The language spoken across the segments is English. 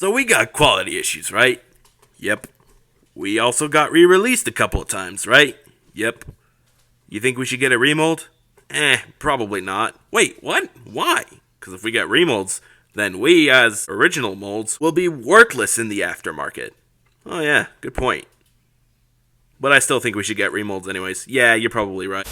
So we got quality issues, right? Yep. We also got re-released a couple of times, right? Yep. You think we should get a remold? Probably not. Wait, what? Why? Because if we get remolds, then we, as original molds, will be worthless in the aftermarket. Oh yeah, good point. But I still think we should get remolds anyways. Yeah, you're probably right.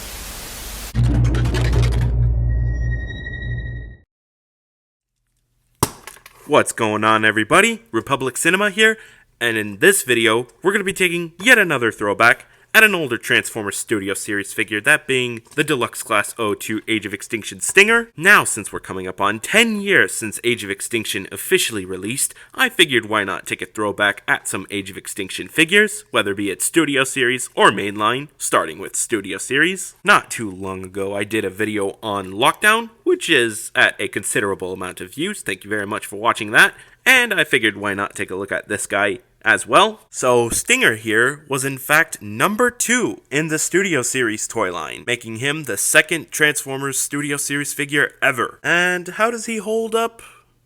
What's going on, everybody? Republic Cinema here, and in this video, we're going to be taking yet another throwback at an older Transformers Studio Series figure, that being the Deluxe Class 02 Age of Extinction Stinger. Now, since we're coming up on 10 years since Age of Extinction officially released, I figured why not take a throwback at some Age of Extinction figures, whether be it Studio Series or mainline, starting with Studio Series. Not too long ago, I did a video on Lockdown, which is at a considerable amount of views. Thank you very much for watching that, and I figured why not take a look at this guy as well. So Stinger here was in fact number 2 in the Studio Series toy line, making him the second Transformers Studio Series figure ever. And how does he hold up?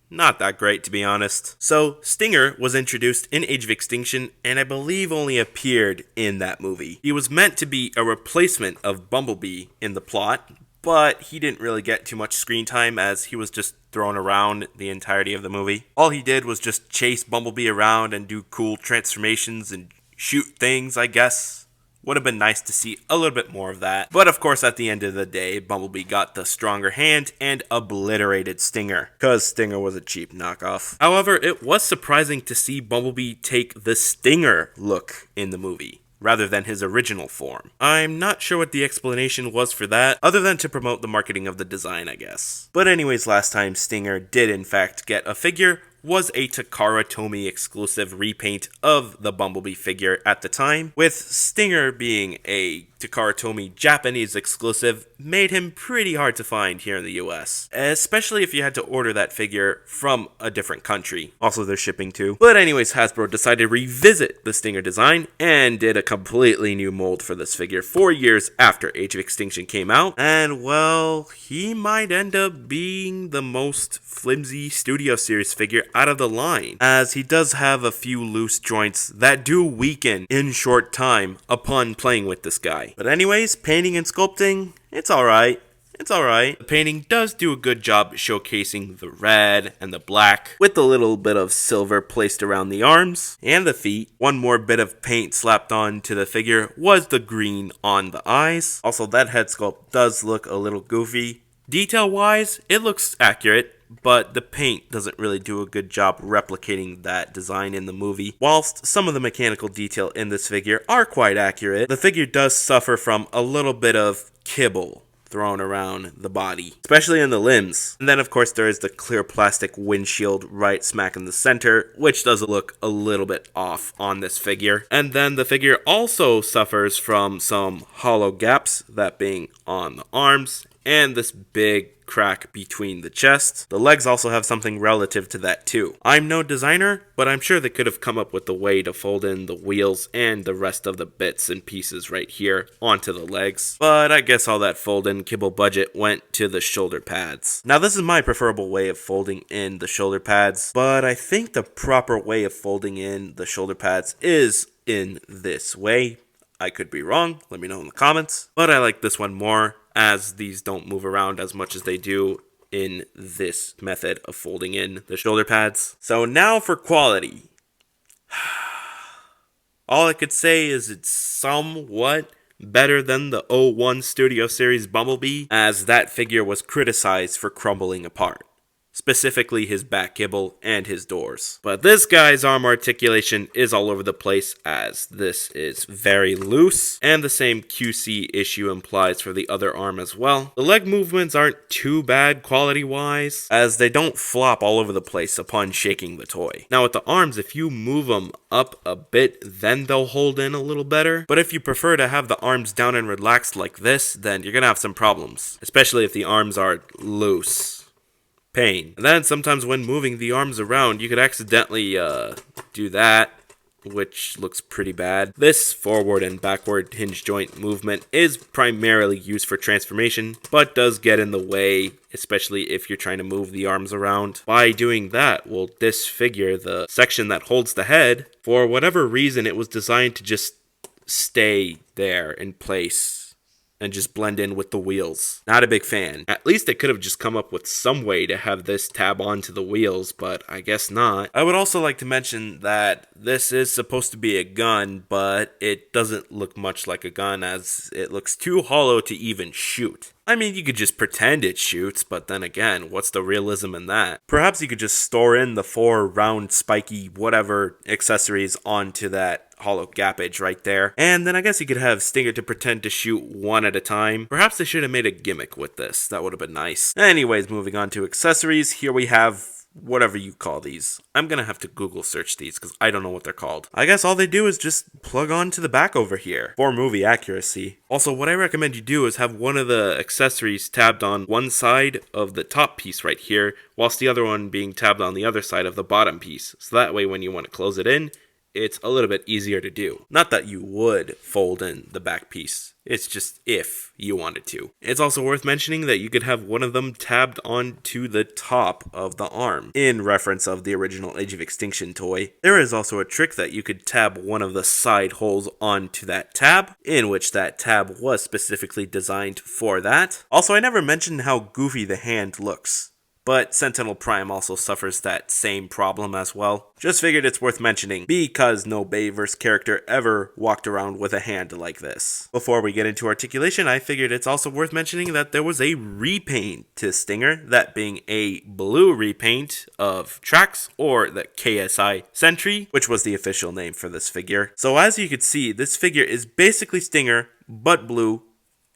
Not that great, to be honest. So Stinger was introduced in Age of Extinction and I believe only appeared in that movie. He was meant to be a replacement of Bumblebee in the plot, but he didn't really get too much screen time as he was just thrown around the entirety of the movie. All he did was just chase Bumblebee around and do cool transformations and shoot things, I guess. Would have been nice to see a little bit more of that. But of course, at the end of the day, Bumblebee got the stronger hand and obliterated Stinger, because Stinger was a cheap knockoff. However, it was surprising to see Bumblebee take the Stinger look in the movie, rather than his original form. I'm not sure what the explanation was for that, other than to promote the marketing of the design, I guess. But anyways, last time Stinger did in fact get a figure was a Takara Tomy exclusive repaint of the Bumblebee figure at the time, with Stinger being a Takara Tomy Japanese exclusive made him pretty hard to find here in the US, especially if you had to order that figure from a different country. Also, they're shipping too. But anyways, Hasbro decided to revisit the Stinger design and did a completely new mold for this figure 4 years after Age of Extinction came out, and well, he might end up being the most flimsy Studio Series figure out of the line, as he does have a few loose joints that do weaken in short time upon playing with this guy. But anyways, painting and sculpting, it's alright. It's alright. The painting does do a good job showcasing the red and the black, with a little bit of silver placed around the arms and the feet. One more bit of paint slapped on to the figure was the green on the eyes. Also, that head sculpt does look a little goofy. Detail-wise, it looks accurate, but the paint doesn't really do a good job replicating that design in the movie. Whilst some of the mechanical detail in this figure are quite accurate, the figure does suffer from a little bit of kibble thrown around the body, especially in the limbs. And then of course there is the clear plastic windshield right smack in the center, which does look a little bit off on this figure. And then the figure also suffers from some hollow gaps, that being on the arms, and this big crack between the chest. The legs also have something relative to that too. I'm no designer, but I'm sure they could have come up with a way to fold in the wheels and the rest of the bits and pieces right here onto the legs. But I guess all that fold in kibble budget went to the shoulder pads. Now this is my preferable way of folding in the shoulder pads, but I think the proper way of folding in the shoulder pads is in this way. I could be wrong, let me know in the comments, but I like this one more, as these don't move around as much as they do in this method of folding in the shoulder pads. So now for quality. All I could say is it's somewhat better than the 01 Studio Series Bumblebee, as that figure was criticized for crumbling apart, specifically his back kibble and his doors. But this guy's arm articulation is all over the place, as this is very loose, and the same QC issue implies for the other arm as well. The leg movements aren't too bad quality wise, as they don't flop all over the place upon shaking the toy. Now with the arms, if you move them up a bit, then they'll hold in a little better, but if you prefer to have the arms down and relaxed like this, then you're gonna have some problems, especially if the arms are loose. Pain. And then sometimes when moving the arms around, you could accidentally do that, which looks pretty bad. This forward and backward hinge joint movement is primarily used for transformation, but does get in the way, especially if you're trying to move the arms around. By doing that, we'll disfigure the section that holds the head. For whatever reason, it was designed to just stay there in place and just blend in with the wheels. Not a big fan. At least they could have just come up with some way to have this tab onto the wheels, but I guess not. I would also like to mention that this is supposed to be a gun, but it doesn't look much like a gun as it looks too hollow to even shoot. I mean, you could just pretend it shoots, but then again, what's the realism in that? Perhaps you could just store in the 4 round, spiky, whatever accessories onto that hollow gappage right there. And then I guess you could have Stinger to pretend to shoot one at a time. Perhaps they should have made a gimmick with this. That would have been nice. Anyways, moving on to accessories. Here we have whatever you call these. I'm gonna have to Google search these because I don't know what they're called. I guess all they do is just plug onto the back over here for movie accuracy. Also, what I recommend you do is have one of the accessories tabbed on one side of the top piece right here, whilst the other one being tabbed on the other side of the bottom piece. So that way when you want to close it in, it's a little bit easier to do. Not that you would fold in the back piece. It's just if you wanted to. It's also worth mentioning that you could have one of them tabbed onto the top of the arm, in reference of the original Age of Extinction toy. There is also a trick that you could tab one of the side holes onto that tab, in which that tab was specifically designed for that. Also, I never mentioned how goofy the hand looks, but Sentinel Prime also suffers that same problem as well. Just figured it's worth mentioning, because no Bayverse character ever walked around with a hand like this. Before we get into articulation, I figured it's also worth mentioning that there was a repaint to Stinger, that being a blue repaint of Trax, or the KSI Sentry, which was the official name for this figure. So as you can see, this figure is basically Stinger, but blue,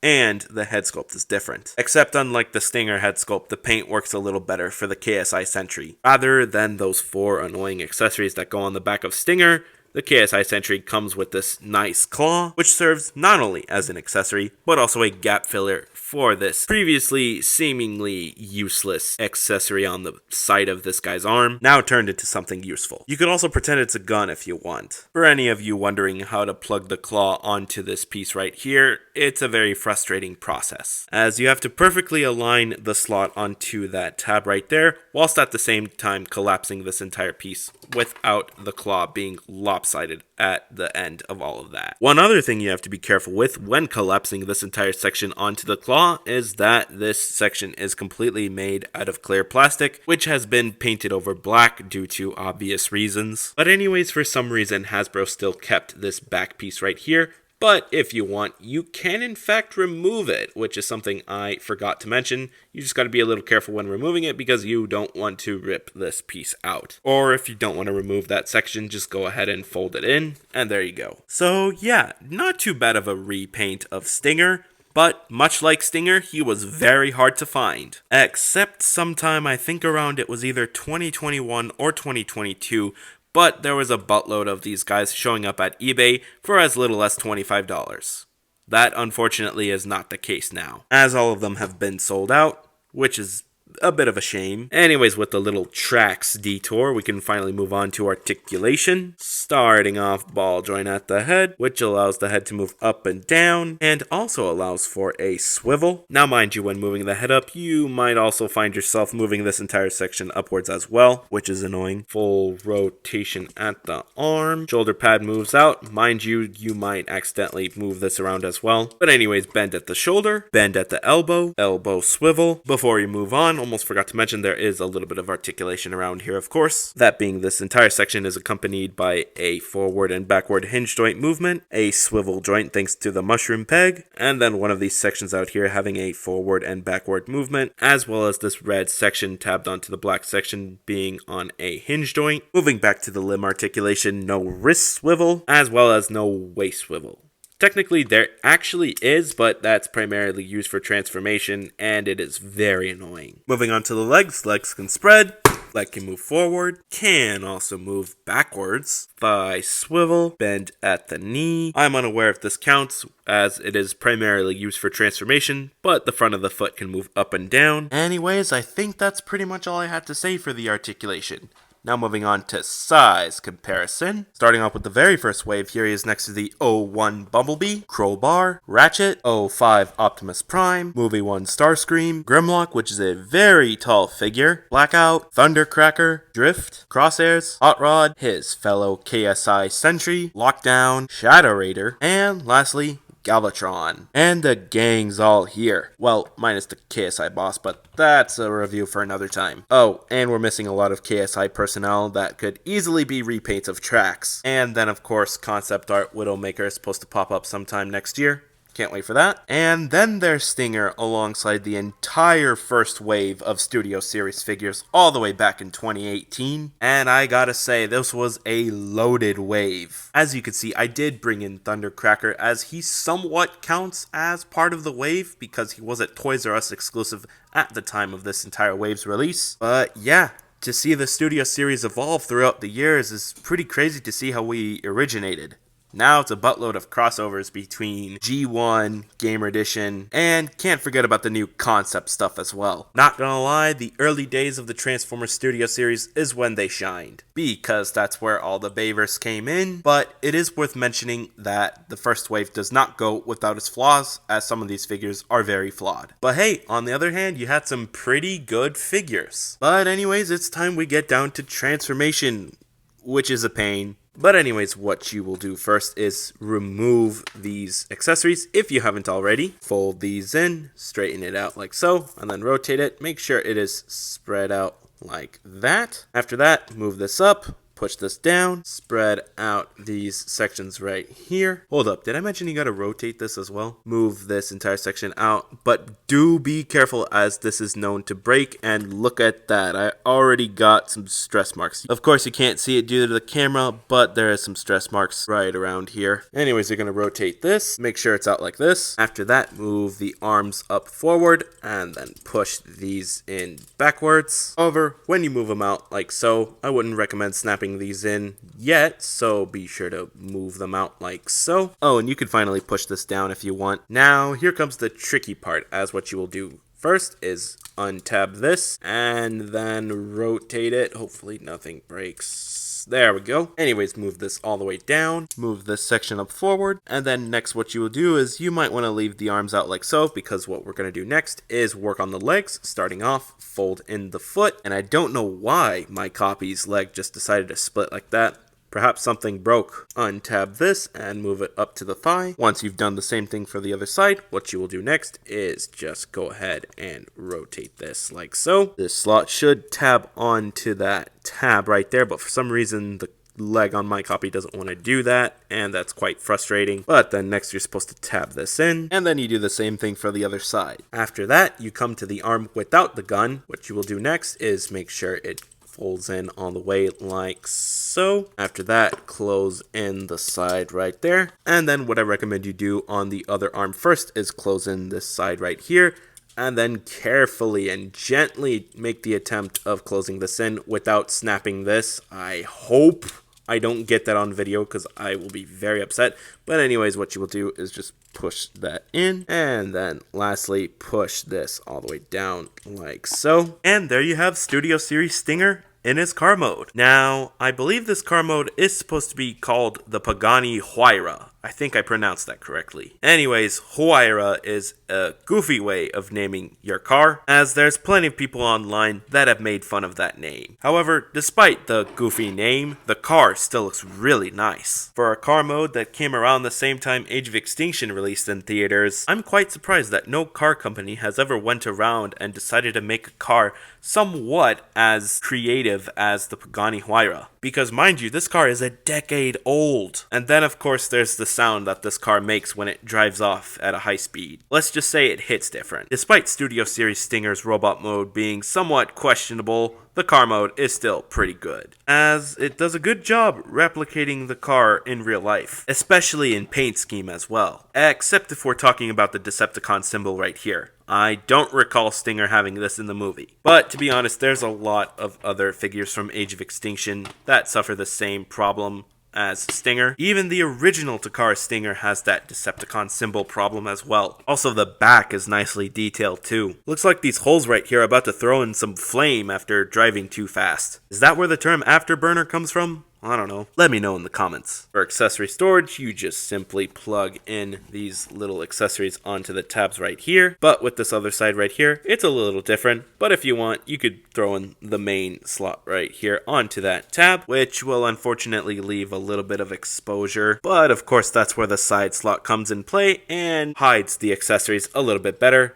and the head sculpt is different. Except unlike the Stinger head sculpt, the paint works a little better for the KSI Sentry. Rather than those 4 annoying accessories that go on the back of Stinger, the KSI Sentry comes with this nice claw, which serves not only as an accessory, but also a gap filler for this previously seemingly useless accessory on the side of this guy's arm, now turned into something useful. You could also pretend it's a gun if you want. For any of you wondering how to plug the claw onto this piece right here, it's a very frustrating process, as you have to perfectly align the slot onto that tab right there, whilst at the same time collapsing this entire piece without the claw being lopsided at the end of all of that. One other thing you have to be careful with when collapsing this entire section onto the claw is that this section is completely made out of clear plastic, which has been painted over black due to obvious reasons. But anyways, for some reason Hasbro still kept this back piece right here. But if you want, you can in fact remove it, which is something I forgot to mention. You just got to be a little careful when removing it because you don't want to rip this piece out. Or if you don't want to remove that section, just go ahead and fold it in, and there you go. So yeah, not too bad of a repaint of Stinger, but much like Stinger, he was very hard to find. Except sometime, I think around it was either 2021 or 2022, but there was a buttload of these guys showing up at eBay for as little as $25. That unfortunately is not the case now, as all of them have been sold out, which is a bit of a shame. Anyways, with the little Trax detour, we can finally move on to articulation. Starting off ball joint at the head, which allows the head to move up and down, and also allows for a swivel. Now mind you, when moving the head up, you might also find yourself moving this entire section upwards as well, which is annoying. Full rotation at the arm. Shoulder pad moves out. Mind you, you might accidentally move this around as well. But anyways, bend at the shoulder, bend at the elbow, elbow swivel. Before you move on, almost forgot to mention there is a little bit of articulation around here, of course. That being, this entire section is accompanied by a forward and backward hinge joint movement, a swivel joint thanks to the mushroom peg, and then one of these sections out here having a forward and backward movement, as well as this red section tabbed onto the black section being on a hinge joint. Moving back to the limb articulation, no wrist swivel, as well as no waist swivel. Technically, there actually is, but that's primarily used for transformation, and it is very annoying. Moving on to the legs. Legs can spread, leg can move forward, can also move backwards, thigh swivel, bend at the knee. I'm unaware if this counts, as it is primarily used for transformation, but the front of the foot can move up and down. Anyways, I think that's pretty much all I had to say for the articulation. Now moving on to size comparison. Starting off with the very first wave, here he is next to the O1 Bumblebee, Crowbar, Ratchet, O5 Optimus Prime, Movie 1 Starscream, Grimlock, which is a very tall figure, Blackout, Thundercracker, Drift, Crosshairs, Hot Rod, his fellow KSI Sentry, Lockdown, Shadow Raider, and lastly, Galvatron. And the gang's all here. Well, minus the KSI boss, but that's a review for another time. Oh, and we're missing a lot of KSI personnel that could easily be repaints of tracks. And then, of course, concept art Widowmaker is supposed to pop up sometime next year. Can't wait for that. And then there's Stinger alongside the entire first wave of Studio Series figures all the way back in 2018. And I gotta say, this was a loaded wave. As you can see, I did bring in Thundercracker as he somewhat counts as part of the wave because he was at Toys R Us exclusive at the time of this entire wave's release. But yeah, to see the Studio Series evolve throughout the years is pretty crazy to see how we originated. Now it's a buttload of crossovers between G1, Gamer Edition, and can't forget about the new concept stuff as well. Not gonna lie, the early days of the Transformers Studio Series is when they shined, because that's where all the Bayverse came in, but it is worth mentioning that the first wave does not go without its flaws, as some of these figures are very flawed. But hey, on the other hand, you had some pretty good figures. But anyways, it's time we get down to transformation, which is a pain. But anyways, what you will do first is remove these accessories if you haven't already. Fold these in, straighten it out like so, and then rotate it. Make sure it is spread out like that. After that, move this up. Push this down, spread out these sections right here. Hold up, did I mention you gotta rotate this as well? Move this entire section out, but do be careful as this is known to break, and look at that, I already got some stress marks. Of course, you can't see it due to the camera, but there is some stress marks right around here. Anyways, you're gonna rotate this, make sure it's out like this. After that, move the arms up forward, and then push these in backwards. However, when you move them out like so, I wouldn't recommend snapping these in yet, so be sure to move them out like so. Oh, and you can finally push this down if you want. Now, here comes the tricky part, as what you will do first is untab this, and then rotate it. Hopefully nothing breaks. There we go. Anyways, move this all the way down, move this section up forward, and then next what you will do is you might want to leave the arms out like so, because what we're going to do next is work on the legs. Starting off, fold in the foot, and I don't know why my copy's leg just decided to split like that. Perhaps something broke. Untab this and move it up to the thigh. Once you've done the same thing for the other side, what you will do next is just go ahead and rotate this like so. This slot should tab onto that tab right there, but for some reason the leg on my copy doesn't want to do that, and that's quite frustrating. But then next you're supposed to tab this in, and then you do the same thing for the other side. After that, you come to the arm without the gun. What you will do next is make sure it folds in all the way like so. After that, close in the side right there. And then what I recommend you do on the other arm first is close in this side right here, and then carefully and gently make the attempt of closing this in without snapping this. I hope I don't get that on video because I will be very upset. But anyways, what you will do is just push that in, and then lastly push this all the way down like so. And there you have Studio Series Stinger in his car mode. Now, I believe this car mode is supposed to be called the Pagani Huayra. I think I pronounced that correctly. Anyways, Huayra is a goofy way of naming your car, as there's plenty of people online that have made fun of that name. However, despite the goofy name, the car still looks really nice. For a car mode that came around the same time Age of Extinction released in theaters, I'm quite surprised that no car company has ever went around and decided to make a car somewhat as creative as the Pagani Huayra. Because mind you, this car is a decade old. And then of course there's the sound that this car makes when it drives off at a high speed. Let's just say it hits different. Despite Studio Series Stinger's robot mode being somewhat questionable, the car mode is still pretty good, as it does a good job replicating the car in real life, especially in paint scheme as well, except if we're talking about the Decepticon symbol right here. I don't recall Stinger having this in the movie. But to be honest, there's a lot of other figures from Age of Extinction that suffer the same problem, as Stinger. Even the original Takara Stinger has that Decepticon symbol problem as well. Also, the back is nicely detailed too. Looks like these holes right here are about to throw in some flame after driving too fast. Is that where the term afterburner comes from? I don't know. Let me know in the comments. For accessory storage, you just simply plug in these little accessories onto the tabs right here. But with this other side right here, it's a little different. But if you want, you could throw in the main slot right here onto that tab, which will unfortunately leave a little bit of exposure. But of course, that's where the side slot comes in play and hides the accessories a little bit better.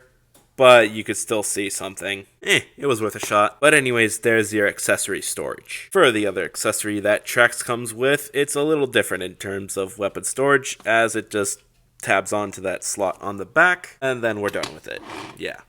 But you could still see something. It was worth a shot. But anyways, there's your accessory storage. For the other accessory that Trax comes with, it's a little different in terms of weapon storage, as it just tabs onto that slot on the back, and then we're done with it. Yeah,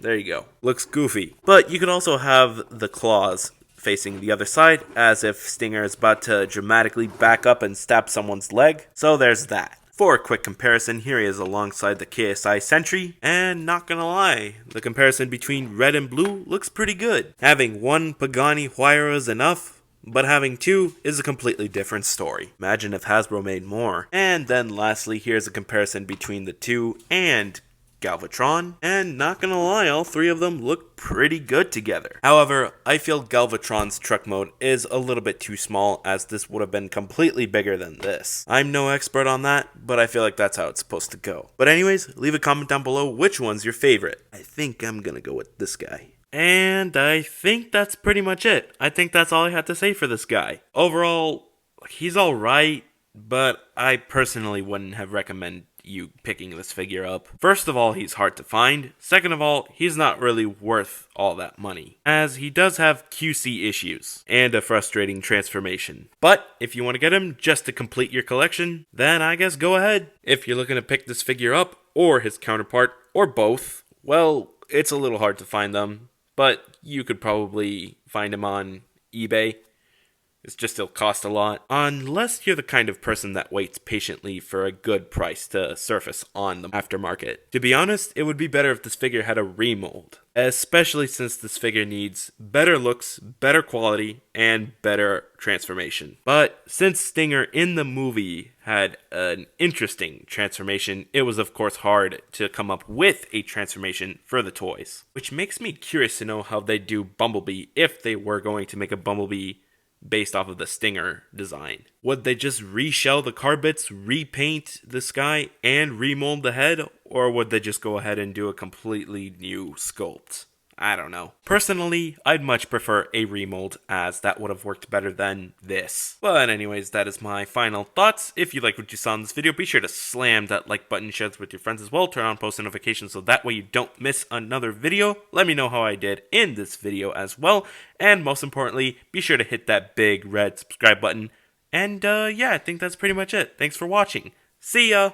there you go. Looks goofy. But you could also have the claws facing the other side, as if Stinger is about to dramatically back up and stab someone's leg. So there's that. For a quick comparison, here he is alongside the KSI Sentry, and not gonna lie, the comparison between red and blue looks pretty good. Having one Pagani Huayra is enough, but having two is a completely different story. Imagine if Hasbro made more. And then lastly, here's a comparison between the two and Galvatron, and not gonna lie, all three of them look pretty good together. However, I feel Galvatron's truck mode is a little bit too small, as this would have been completely bigger than this. I'm no expert on that, but I feel like that's how it's supposed to go. But anyways, leave a comment down below which one's your favorite. I think I'm gonna go with this guy. And I think that's pretty much it. I think that's all I had to say for this guy. Overall, he's alright, but I personally wouldn't have recommended you picking this figure up. First of all, he's hard to find. Second of all, he's not really worth all that money, as he does have QC issues and a frustrating transformation. But if you want to get him just to complete your collection, then I guess go ahead. If you're looking to pick this figure up, or his counterpart, or both, well, it's a little hard to find them, but you could probably find him on eBay. It's just it'll cost a lot. Unless you're the kind of person that waits patiently for a good price to surface on the aftermarket. To be honest, it would be better if this figure had a remold. Especially since this figure needs better looks, better quality, and better transformation. But since Stinger in the movie had an interesting transformation, it was of course hard to come up with a transformation for the toys. Which makes me curious to know how they'd do Bumblebee if they were going to make a Bumblebee based off of the Stinger design. Would they just reshell the car bits, repaint the sky, and remold the head? Or would they just go ahead and do a completely new sculpt? I don't know. Personally, I'd much prefer a remold, as that would have worked better than this. But anyways, that is my final thoughts. If you like what you saw in this video, be sure to slam that like button, share this with your friends as well, turn on post notifications so that way you don't miss another video. Let me know how I did in this video as well. And most importantly, be sure to hit that big red subscribe button. And yeah, I think that's pretty much it. Thanks for watching. See ya!